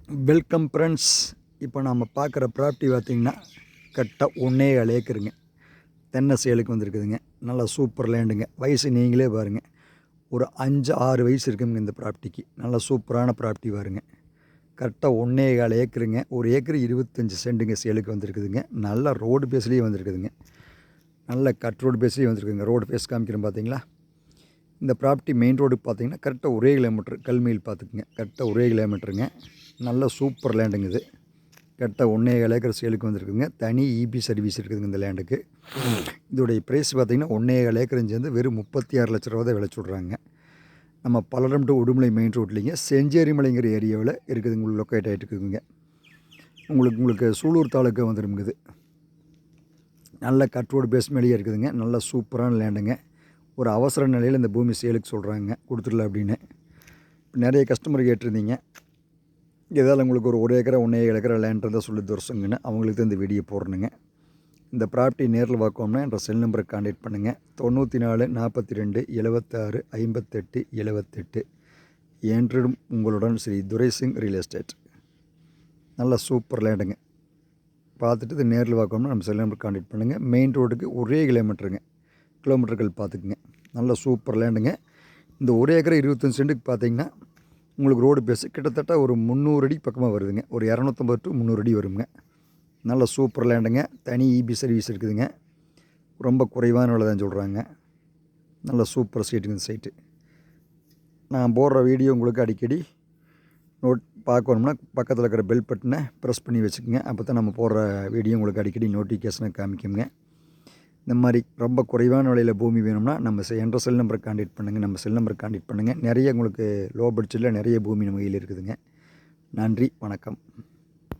Welcome friends. இப்போ நம்ம பார்க்குற ப்ராப்பர்ட்டி பார்த்திங்கன்னா கரெக்டாக 1.7 ஏக்கருங்க. தென்னை சேலுக்கு வந்திருக்குதுங்க. நல்லா சூப்பர் லேண்டுங்க. வயசு நீங்களே பாருங்கள், ஒரு 5-6 வயசு இருக்குங்க இந்த ப்ராப்பர்ட்டிக்கு. நல்லா சூப்பரான ப்ராப்பர்ட்டி பாருங்க. கரெக்டாக 1.7 ஏக்கருங்க. ஒரு ஏக்கர் 25 சென்ட்டுங்க சேலுக்கு வந்திருக்குதுங்க. நல்ல ரோடு பேஸ்லேயே வந்திருக்குதுங்க. நல்ல கட் ரோடு பேஸ்லேயே வந்திருக்குதுங்க. ரோடு பேஸ் காமிக்கிறேன் பார்த்தீங்களா. இந்த ப்ராப்பர்ட்டி மெயின் ரோடுக்கு பார்த்தீங்கன்னா கரெக்டாக 1 கிலோமீட்டர் கல்மையில் பார்த்துக்குங்க. கரெக்டாக 1 கிலோமீட்டருங்க. நல்ல சூப்பர் லேண்டுங்க இது. கரெக்டாக 1.7 ஏக்கர் சேலுக்கு வந்திருக்குங்க. தனி இபி சர்வீஸ் இருக்குதுங்க இந்த லேண்டுக்கு. இதோடைய ப்ரைஸ் பார்த்திங்கன்னா 1.7 ஏக்கரும் சேர்ந்து வெறும் 36 லட்ச ரூபா தான் விலை சொல்கிறாங்க. நம்ம பல்லடம் டு உடுமலை மெயின் ரோட்லிங்க செஞ்சேரிமலைங்கிற ஏரியாவில் இருக்குது. உங்களுக்கு லொக்கேட் ஆகிட்டு இருக்குதுங்க. உங்களுக்கு சூலூர் தாலுக்கா வந்துருக்குது. நல்ல கட் ரோடு பேஸ் மேலேயே இருக்குதுங்க. நல்ல சூப்பரான லேண்டுங்க. ஒரு அவசர நிலையில் இந்த பூமி சேலுக்கு சொல்கிறாங்க, கொடுத்துடல அப்படின்னு. நிறைய கஸ்டமர் கேட்டிருந்தீங்க, ஏதாவது உங்களுக்கு ஒரு ஏக்கரை 1.7 ஏக்கரை லேண்ட் இருந்தால் சொல்லி தோர்சுங்கன்னு. அவங்களுக்கு தான் இந்த வீடியோ போடணுங்க. இந்த ப்ராப்பர்ட்டி நேரில் பார்க்கணும்னா என்ற செல் நம்பரை கான்டாக்ட் பண்ணுங்கள். 94 42 76 58 78. என்றும் உங்களுடன் ஸ்ரீ துரைசிங் ரியல் எஸ்டேட். நல்ல சூப்பர் லேண்டுங்க. பார்த்துட்டு இது நேரில் பார்க்கணும்னா நம்ம செல் நம்பர் கான்டாக்ட் பண்ணுங்கள். மெயின் ரோடுக்கு 1 கிலோமீட்டர்கள் பார்த்துக்குங்க. நல்ல சூப்பர் லேண்டுங்க. இந்த 1 ஏக்கரை 25 சென்ட்டுக்கு பார்த்தீங்கன்னா உங்களுக்கு ரோடு பேஸு கிட்டத்தட்ட ஒரு 300 அடி பக்கமாக வருதுங்க. ஒரு 250 to 300 அடி வருங்க. நல்ல சூப்பர் லேண்டுங்க. தனி இபி சர்வீஸ் இருக்குதுங்க. ரொம்ப குறைவான விலை தான் சொல்கிறாங்க. நல்ல சூப்பர் சைட்டுங்க இந்த சைட்டு. நான் போடுற வீடியோ உங்களுக்கு அடிக்கடி பார்க்கணும்னா பக்கத்தில் இருக்கிற பெல் பட்டனை ப்ரெஸ் பண்ணி வச்சுக்கோங்க. அப்போ தான் நம்ம போடுற வீடியோ உங்களுக்கு அடிக்கடி நோட்டிஃபிகேஷனை காமிக்குங்க. இந்த மாதிரி ரொம்ப குறைவான விலையில் பூமி வேணும்னா நம்ம என்ற செல் நம்பரை கான்டாக்ட் பண்ணுங்கள். நம்ம செல் நம்பரை கான்டாக்ட் பண்ணுங்கள். நிறைய உங்களுக்கு லோ பட்ஜெட்டில் நிறைய பூமி நம்ம கையில் இருக்குதுங்க. நன்றி, வணக்கம்.